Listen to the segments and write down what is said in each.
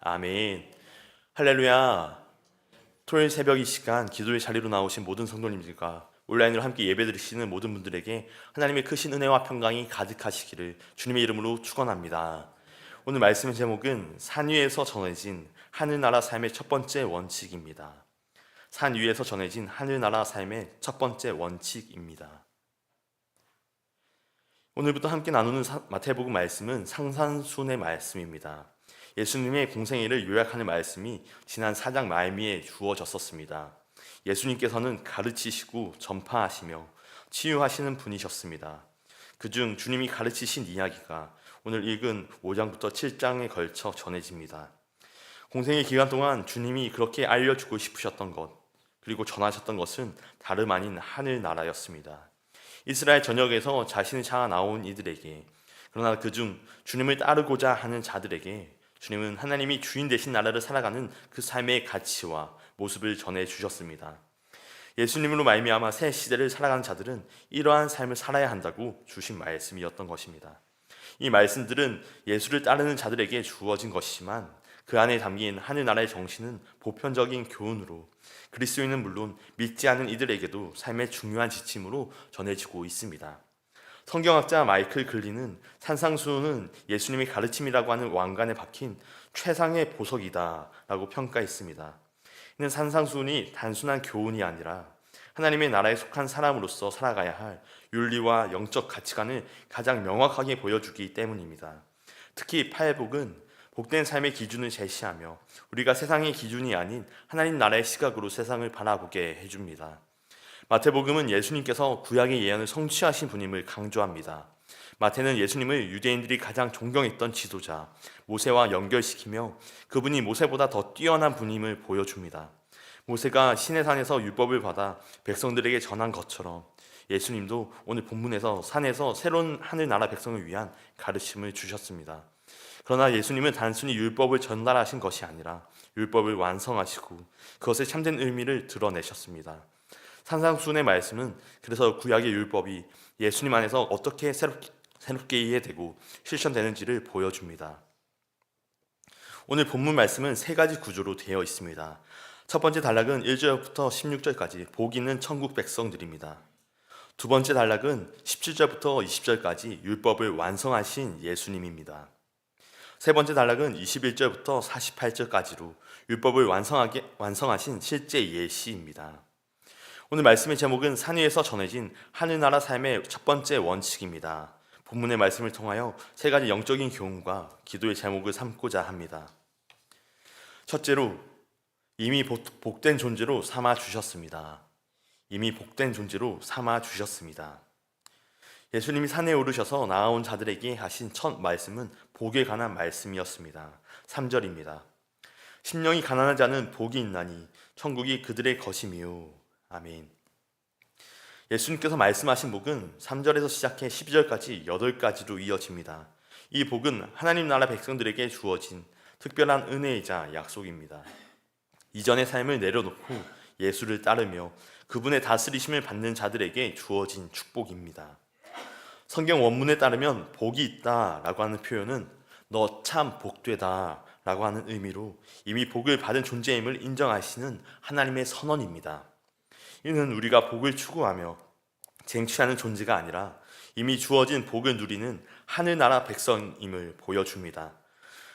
아멘. 할렐루야. 토요일 새벽 이 시간 기도의 자리로 나오신 모든 성도님들과 온라인으로 함께 예배드리시는 모든 분들에게 하나님의 크신 은혜와 평강이 가득하시기를 주님의 이름으로 축원합니다. 오늘 말씀의 제목은 산 위에서 전해진 하늘나라 삶의 첫 번째 원칙입니다. 산 위에서 전해진 하늘나라 삶의 첫 번째 원칙입니다. 오늘부터 함께 나누는 마태복음 말씀은 상산순의 말씀입니다. 예수님의 공생애를 요약하는 말씀이 지난 4장 말미에 주어졌었습니다. 예수님께서는 가르치시고 전파하시며 치유하시는 분이셨습니다. 그중 주님이 가르치신 이야기가 오늘 읽은 5장부터 7장에 걸쳐 전해집니다. 공생의 기간 동안 주님이 그렇게 알려주고 싶으셨던 것, 그리고 전하셨던 것은 다름 아닌 하늘나라였습니다. 이스라엘 전역에서 자신을 찾아 나온 이들에게, 그러나 그중 주님을 따르고자 하는 자들에게 주님은 하나님이 주인 되신 나라를 살아가는 그 삶의 가치와 모습을 전해 주셨습니다. 예수님으로 말미암아 새 시대를 살아가는 자들은 이러한 삶을 살아야 한다고 주신 말씀이었던 것입니다. 이 말씀들은 예수를 따르는 자들에게 주어진 것이지만 그 안에 담긴 하늘나라의 정신은 보편적인 교훈으로 그리스도인은 물론 믿지 않는 이들에게도 삶의 중요한 지침으로 전해지고 있습니다. 성경학자 마이클 글리는 산상수훈은 예수님의 가르침이라고 하는 왕관에 박힌 최상의 보석이다 라고 평가했습니다. 이는 산상수훈이 단순한 교훈이 아니라 하나님의 나라에 속한 사람으로서 살아가야 할 윤리와 영적 가치관을 가장 명확하게 보여주기 때문입니다. 특히 팔복은 복된 삶의 기준을 제시하며 우리가 세상의 기준이 아닌 하나님 나라의 시각으로 세상을 바라보게 해줍니다. 마태복음은 예수님께서 구약의 예언을 성취하신 분임을 강조합니다. 마태는 예수님을 유대인들이 가장 존경했던 지도자 모세와 연결시키며 그분이 모세보다 더 뛰어난 분임을 보여줍니다. 모세가 시내산에서 율법을 받아 백성들에게 전한 것처럼 예수님도 오늘 본문에서 산에서 새로운 하늘나라 백성을 위한 가르침을 주셨습니다. 그러나 예수님은 단순히 율법을 전달하신 것이 아니라 율법을 완성하시고 그것의 참된 의미를 드러내셨습니다. 산상수훈의 말씀은 그래서 구약의 율법이 예수님 안에서 어떻게 새롭게 이해되고 실천되는지를 보여줍니다. 오늘 본문 말씀은 세 가지 구조로 되어 있습니다. 첫 번째 단락은 1절부터 16절까지 복 있는 천국 백성들입니다. 두 번째 단락은 17절부터 20절까지 율법을 완성하신 예수님입니다. 세 번째 단락은 21절부터 48절까지로 율법을 완성하신 실제 예시입니다. 오늘 말씀의 제목은 산 위에서 전해진 하늘나라 삶의 첫 번째 원칙입니다. 본문의 말씀을 통하여 세 가지 영적인 교훈과 기도의 제목을 삼고자 합니다. 첫째로, 이미 복된 존재로 삼아 주셨습니다. 이미 복된 존재로 삼아 주셨습니다. 예수님이 산에 오르셔서 나아온 자들에게 하신 첫 말씀은 복에 관한 말씀이었습니다. 3절입니다. 심령이 가난한 자는 복이 있나니 천국이 그들의 것이미요. 아멘. 예수님께서 말씀하신 복은 3절에서 시작해 12절까지 8가지로 이어집니다. 이 복은 하나님 나라 백성들에게 주어진 특별한 은혜이자 약속입니다. 이전의 삶을 내려놓고 예수를 따르며 그분의 다스리심을 받는 자들에게 주어진 축복입니다. 성경 원문에 따르면 복이 있다 라고 하는 표현은 너 참 복되다 라고 하는 의미로 이미 복을 받은 존재임을 인정하시는 하나님의 선언입니다. 이는 우리가 복을 추구하며 쟁취하는 존재가 아니라 이미 주어진 복을 누리는 하늘나라 백성임을 보여줍니다.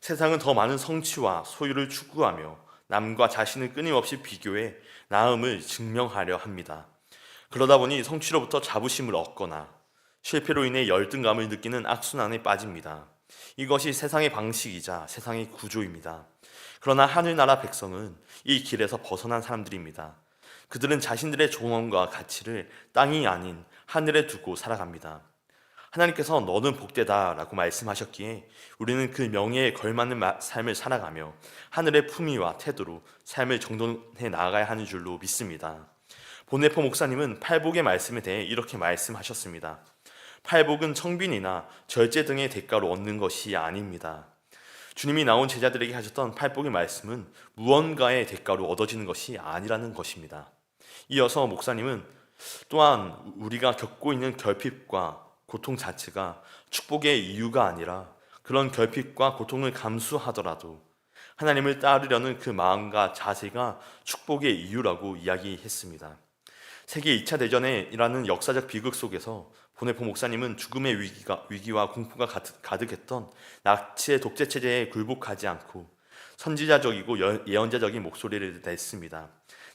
세상은 더 많은 성취와 소유를 추구하며 남과 자신을 끊임없이 비교해 나음을 증명하려 합니다. 그러다 보니 성취로부터 자부심을 얻거나 실패로 인해 열등감을 느끼는 악순환에 빠집니다. 이것이 세상의 방식이자 세상의 구조입니다. 그러나 하늘나라 백성은 이 길에서 벗어난 사람들입니다. 그들은 자신들의 종언과 가치를 땅이 아닌 하늘에 두고 살아갑니다. 하나님께서 너는 복되다 라고 말씀하셨기에 우리는 그 명예에 걸맞는 삶을 살아가며 하늘의 품위와 태도로 삶을 정돈해 나아가야 하는 줄로 믿습니다. 보네포 목사님은 팔복의 말씀에 대해 이렇게 말씀하셨습니다. 팔복은 청빈이나 절제 등의 대가로 얻는 것이 아닙니다. 주님이 나온 제자들에게 하셨던 팔복의 말씀은 무언가의 대가로 얻어지는 것이 아니라는 것입니다. 이어서 목사님은 또한 우리가 겪고 있는 결핍과 고통 자체가 축복의 이유가 아니라 그런 결핍과 고통을 감수하더라도 하나님을 따르려는 그 마음과 자세가 축복의 이유라고 이야기했습니다. 세계 2차 대전에 일하는 역사적 비극 속에서 보네포 목사님은 죽음의 위기와 공포가 가득했던 나치의 독재 체제에 굴복하지 않고 선지자적이고 예언자적인 목소리를 냈습니다.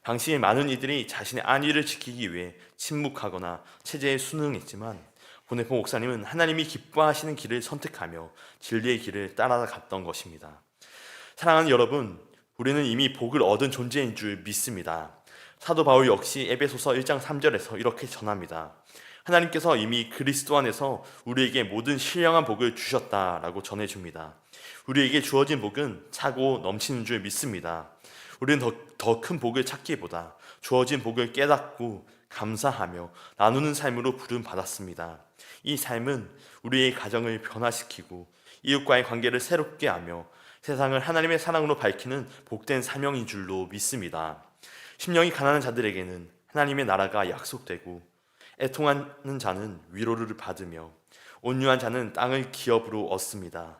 당시 많은 이들이 자신의 안위를 지키기 위해 침묵하거나 체제에 순응했지만 보네포 목사님은 하나님이 기뻐하시는 길을 선택하며 진리의 길을 따라갔던 것입니다. 사랑하는 여러분, 우리는 이미 복을 얻은 존재인 줄 믿습니다. 사도 바울 역시 에베소서 1장 3절에서 이렇게 전합니다. 하나님께서 이미 그리스도 안에서 우리에게 모든 신령한 복을 주셨다라고 전해줍니다. 우리에게 주어진 복은 차고 넘치는 줄 믿습니다. 우리는 더 큰 복을 찾기보다 주어진 복을 깨닫고 감사하며 나누는 삶으로 부름받았습니다. 이 삶은 우리의 가정을 변화시키고 이웃과의 관계를 새롭게 하며 세상을 하나님의 사랑으로 밝히는 복된 사명인 줄로 믿습니다. 심령이 가난한 자들에게는 하나님의 나라가 약속되고 애통하는 자는 위로를 받으며 온유한 자는 땅을 기업으로 얻습니다.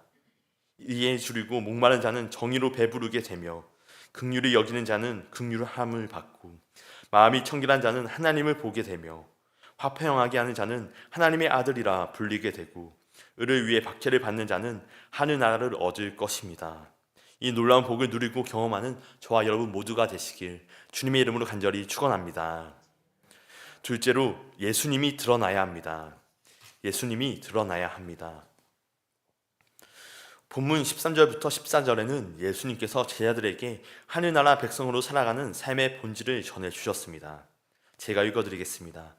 이에 줄이고 목마른 자는 정의로 배부르게 되며 긍휼히 여기는 자는 긍휼함을 받고 마음이 청결한 자는 하나님을 보게 되며 화평하게 하는 자는 하나님의 아들이라 불리게 되고 의를 위해 박해를 받는 자는 하늘나라를 얻을 것입니다. 이 놀라운 복을 누리고 경험하는 저와 여러분 모두가 되시길 주님의 이름으로 간절히 축원합니다. 둘째로 예수님이 드러나야 합니다. 예수님이 드러나야 합니다. 본문 13절부터 14절에는 예수님께서 제자들에게 하늘나라 백성으로 살아가는 삶의 본질을 전해주셨습니다. 제가 읽어드리겠습니다.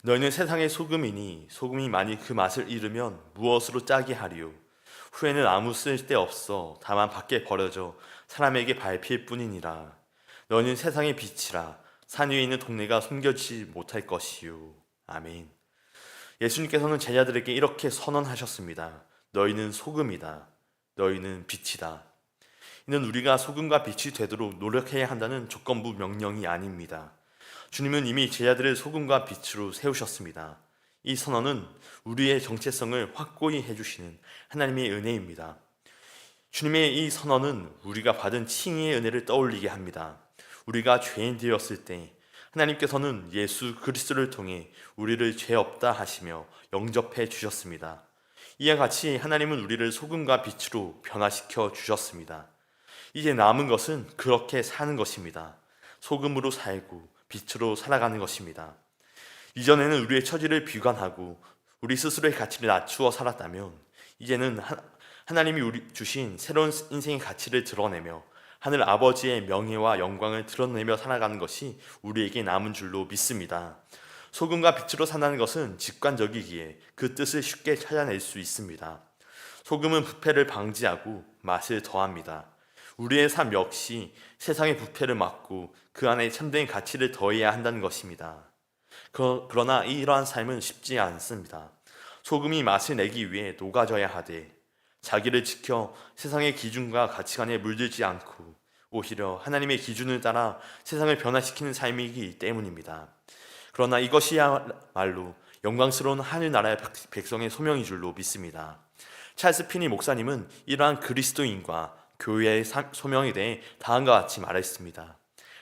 너희는 세상의 소금이니 소금이 만일 그 맛을 잃으면 무엇으로 짜게 하리요? 후에는 아무 쓸데없어 다만 밖에 버려져 사람에게 밟힐 뿐이니라. 너희는 세상의 빛이라. 산 위에 있는 동네가 숨겨지지 못할 것이요. 아멘. 예수님께서는 제자들에게 이렇게 선언하셨습니다. 너희는 소금이다. 너희는 빛이다. 이는 우리가 소금과 빛이 되도록 노력해야 한다는 조건부 명령이 아닙니다. 주님은 이미 제자들을 소금과 빛으로 세우셨습니다. 이 선언은 우리의 정체성을 확고히 해주시는 하나님의 은혜입니다. 주님의 이 선언은 우리가 받은 칭의의 은혜를 떠올리게 합니다. 우리가 죄인 되었을 때 하나님께서는 예수 그리스도를 통해 우리를 죄 없다 하시며 영접해 주셨습니다. 이와 같이 하나님은 우리를 소금과 빛으로 변화시켜 주셨습니다. 이제 남은 것은 그렇게 사는 것입니다. 소금으로 살고 빛으로 살아가는 것입니다. 이전에는 우리의 처지를 비관하고 우리 스스로의 가치를 낮추어 살았다면 이제는 하나님이 우리 주신 새로운 인생의 가치를 드러내며 하늘 아버지의 명예와 영광을 드러내며 살아가는 것이 우리에게 남은 줄로 믿습니다. 소금과 빛으로 산다는 것은 직관적이기에 그 뜻을 쉽게 찾아낼 수 있습니다. 소금은 부패를 방지하고 맛을 더합니다. 우리의 삶 역시 세상의 부패를 막고 그 안에 참된 가치를 더해야 한다는 것입니다. 그러나 이러한 삶은 쉽지 않습니다. 소금이 맛을 내기 위해 녹아져야 하되 자기를 지켜 세상의 기준과 가치관에 물들지 않고 오히려 하나님의 기준을 따라 세상을 변화시키는 삶이기 때문입니다. 그러나 이것이야말로 영광스러운 하늘나라의 백성의 소명인 줄로 믿습니다. 찰스 피니 목사님은 이러한 그리스도인과 교회의 소명에 대해 다음과 같이 말했습니다.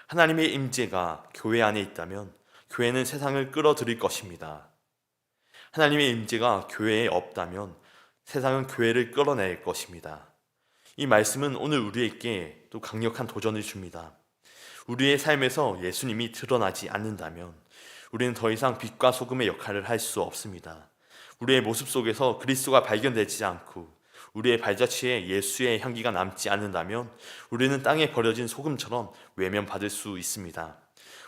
하나님의 임재가 교회 안에 있다면 교회는 세상을 끌어들일 것입니다. 하나님의 임재가 교회에 없다면 세상은 교회를 끌어낼 것입니다. 이 말씀은 오늘 우리에게 또 강력한 도전을 줍니다. 우리의 삶에서 예수님이 드러나지 않는다면 우리는 더 이상 빛과 소금의 역할을 할 수 없습니다. 우리의 모습 속에서 그리스도가 발견되지 않고 우리의 발자취에 예수의 향기가 남지 않는다면 우리는 땅에 버려진 소금처럼 외면받을 수 있습니다.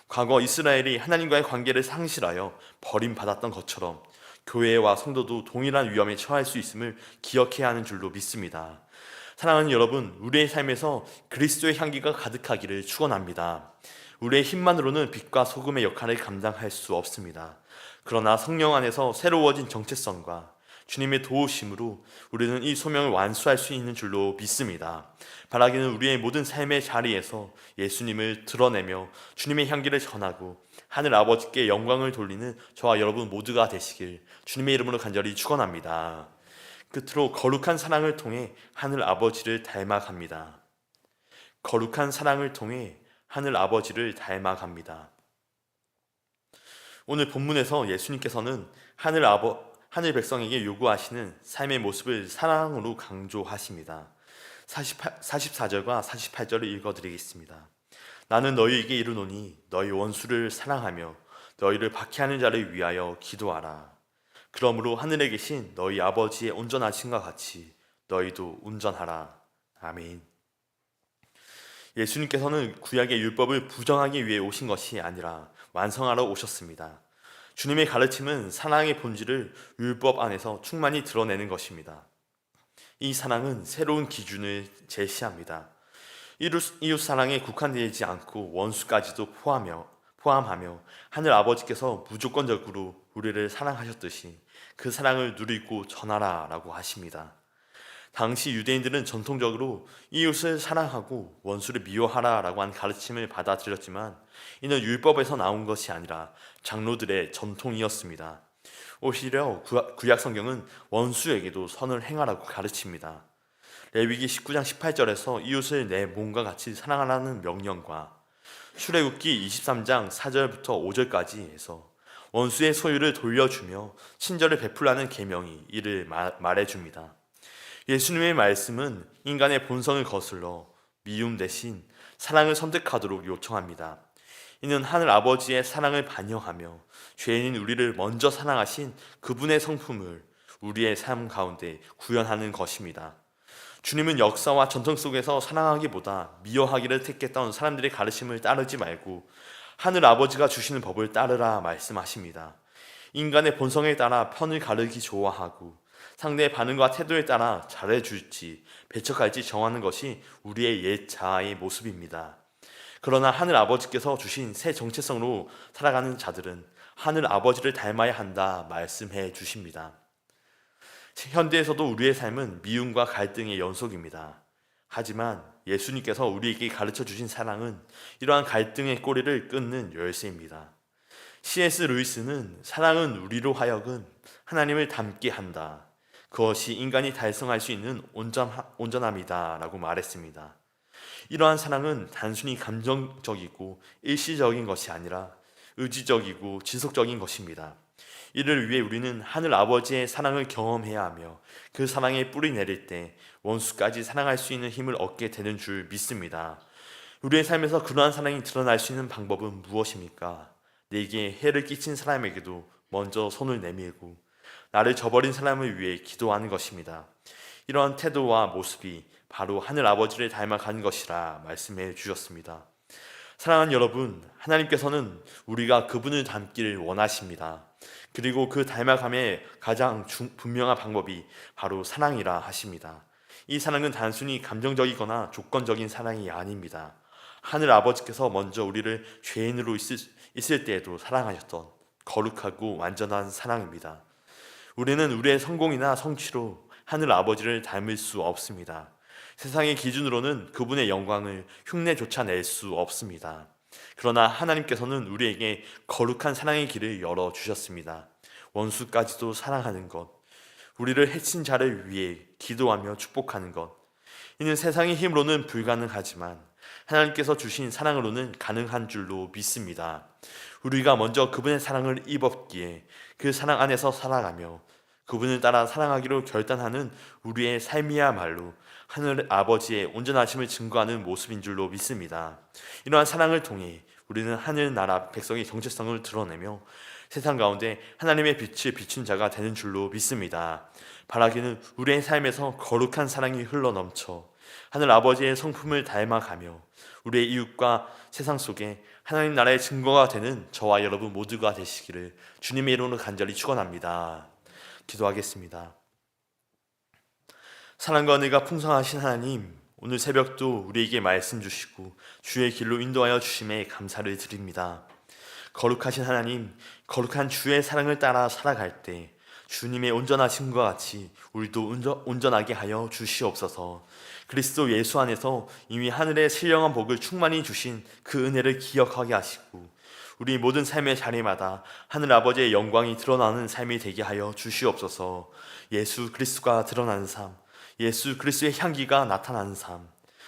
과거 이스라엘이 하나님과의 관계를 상실하여 버림받았던 것처럼 교회와 성도도 동일한 위험에 처할 수 있음을 기억해야 하는 줄로 믿습니다. 사랑하는 여러분, 우리의 삶에서 그리스도의 향기가 가득하기를 축원합니다. 우리의 힘만으로는 빛과 소금의 역할을 감당할 수 없습니다. 그러나 성령 안에서 새로워진 정체성과 주님의 도우심으로 우리는 이 소명을 완수할 수 있는 줄로 믿습니다. 바라기는 우리의 모든 삶의 자리에서 예수님을 드러내며 주님의 향기를 전하고 하늘 아버지께 영광을 돌리는 저와 여러분 모두가 되시길 주님의 이름으로 간절히 축원합니다. 끝으로 거룩한 사랑을 통해 하늘 아버지를 닮아갑니다. 거룩한 사랑을 통해 하늘 아버지를 닮아갑니다. 오늘 본문에서 예수님께서는 하늘 백성에게 요구하시는 삶의 모습을 사랑으로 강조하십니다. 44절과 48절을 읽어드리겠습니다. 나는 너희에게 이르노니 너희 원수를 사랑하며 너희를 박해하는 자를 위하여 기도하라. 그러므로 하늘에 계신 너희 아버지의 온전하심과 같이 너희도 온전하라. 아멘. 예수님께서는 구약의 율법을 부정하기 위해 오신 것이 아니라 완성하러 오셨습니다. 주님의 가르침은 사랑의 본질을 율법 안에서 충만히 드러내는 것입니다. 이 사랑은 새로운 기준을 제시합니다. 이웃 사랑에 국한되지 않고 원수까지도 포함하며 하늘 아버지께서 무조건적으로 우리를 사랑하셨듯이 그 사랑을 누리고 전하라 라고 하십니다. 당시 유대인들은 전통적으로 이웃을 사랑하고 원수를 미워하라 라고 한 가르침을 받아들였지만 이는 율법에서 나온 것이 아니라 장로들의 전통이었습니다. 오히려 구약 성경은 원수에게도 선을 행하라고 가르칩니다. 레위기 19장 18절에서 이웃을 내 몸과 같이 사랑하라는 명령과 출애굽기 23장 4절부터 5절까지 해서 원수의 소유를 돌려주며 친절을 베풀라는 계명이 이를 말해줍니다. 예수님의 말씀은 인간의 본성을 거슬러 미움 대신 사랑을 선택하도록 요청합니다. 이는 하늘 아버지의 사랑을 반영하며 죄인인 우리를 먼저 사랑하신 그분의 성품을 우리의 삶 가운데 구현하는 것입니다. 주님은 역사와 전통 속에서 사랑하기보다 미워하기를 택했던 사람들의 가르침을 따르지 말고 하늘 아버지가 주시는 법을 따르라 말씀하십니다. 인간의 본성에 따라 편을 가르기 좋아하고 상대의 반응과 태도에 따라 잘해줄지 배척할지 정하는 것이 우리의 옛 자아의 모습입니다. 그러나 하늘 아버지께서 주신 새 정체성으로 살아가는 자들은 하늘 아버지를 닮아야 한다 말씀해 주십니다. 현대에서도 우리의 삶은 미움과 갈등의 연속입니다. 하지만 예수님께서 우리에게 가르쳐 주신 사랑은 이러한 갈등의 꼬리를 끊는 열쇠입니다. C.S. 루이스는 사랑은 우리로 하여금 하나님을 닮게 한다. 그것이 인간이 달성할 수 있는 온전함이다 라고 말했습니다. 이러한 사랑은 단순히 감정적이고 일시적인 것이 아니라 의지적이고 지속적인 것입니다. 이를 위해 우리는 하늘 아버지의 사랑을 경험해야 하며 그 사랑에 뿌리 내릴 때 원수까지 사랑할 수 있는 힘을 얻게 되는 줄 믿습니다. 우리의 삶에서 그러한 사랑이 드러날 수 있는 방법은 무엇입니까? 내게 해를 끼친 사람에게도 먼저 손을 내밀고 나를 저버린 사람을 위해 기도하는 것입니다. 이러한 태도와 모습이 바로 하늘 아버지를 닮아가는 것이라 말씀해 주셨습니다. 사랑하는 여러분, 하나님께서는 우리가 그분을 닮기를 원하십니다. 그리고 그 닮아감의 가장 분명한 방법이 바로 사랑이라 하십니다. 이 사랑은 단순히 감정적이거나 조건적인 사랑이 아닙니다. 하늘 아버지께서 먼저 우리를 죄인으로 있을 때에도 사랑하셨던 거룩하고 완전한 사랑입니다. 우리는 우리의 성공이나 성취로 하늘 아버지를 닮을 수 없습니다. 세상의 기준으로는 그분의 영광을 흉내조차 낼 수 없습니다. 그러나 하나님께서는 우리에게 거룩한 사랑의 길을 열어주셨습니다. 원수까지도 사랑하는 것, 우리를 해친 자를 위해 기도하며 축복하는 것, 이는 세상의 힘으로는 불가능하지만 하나님께서 주신 사랑으로는 가능한 줄로 믿습니다. 우리가 먼저 그분의 사랑을 입었기에 그 사랑 안에서 살아가며 그분을 따라 사랑하기로 결단하는 우리의 삶이야말로 하늘 아버지의 온전하심을 증거하는 모습인 줄로 믿습니다. 이러한 사랑을 통해 우리는 하늘나라 백성의 정체성을 드러내며 세상 가운데 하나님의 빛을 비춘 자가 되는 줄로 믿습니다. 바라기는 우리의 삶에서 거룩한 사랑이 흘러넘쳐 하늘 아버지의 성품을 닮아가며 우리의 이웃과 세상 속에 하나님 나라의 증거가 되는 저와 여러분 모두가 되시기를 주님의 이름으로 간절히 축원합니다. 기도하겠습니다. 사랑과 은혜가 풍성하신 하나님, 오늘 새벽도 우리에게 말씀 주시고 주의 길로 인도하여 주심에 감사를 드립니다. 거룩하신 하나님, 거룩한 주의 사랑을 따라 살아갈 때 주님의 온전하심과 같이 우리도 온전하게 하여 주시옵소서. 그리스도 예수 안에서 이미 하늘의 신령한 복을 충만히 주신 그 은혜를 기억하게 하시고 우리 모든 삶의 자리마다 하늘 아버지의 영광이 드러나는 삶이 되게 하여 주시옵소서. 예수 그리스도가 드러나는 삶, 예수 그리스도의 향기가 나타나는 삶,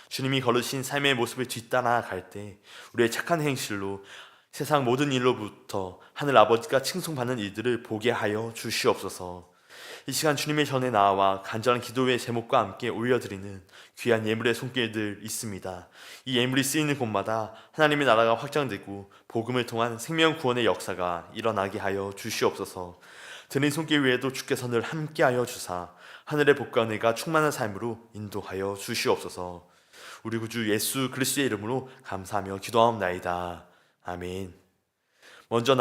주님이 걸으신 삶의 모습을 뒤따라 갈 때 우리의 착한 행실로 세상 모든 일로부터 하늘 아버지가 칭송받는 일들을 보게 하여 주시옵소서. 이 시간 주님의 전에 나와 간절한 기도의 제목과 함께 올려드리는 귀한 예물의 손길들 있습니다. 이 예물이 쓰이는 곳마다 하나님의 나라가 확장되고 복음을 통한 생명 구원의 역사가 일어나게 하여 주시옵소서. 드린 손길 외에도 주께서 늘 함께하여 주사 하늘의 복과 은혜가 충만한 삶으로 인도하여 주시옵소서. 우리 구주 예수 그리스도의 이름으로 감사하며 기도하옵나이다. 아멘. 먼저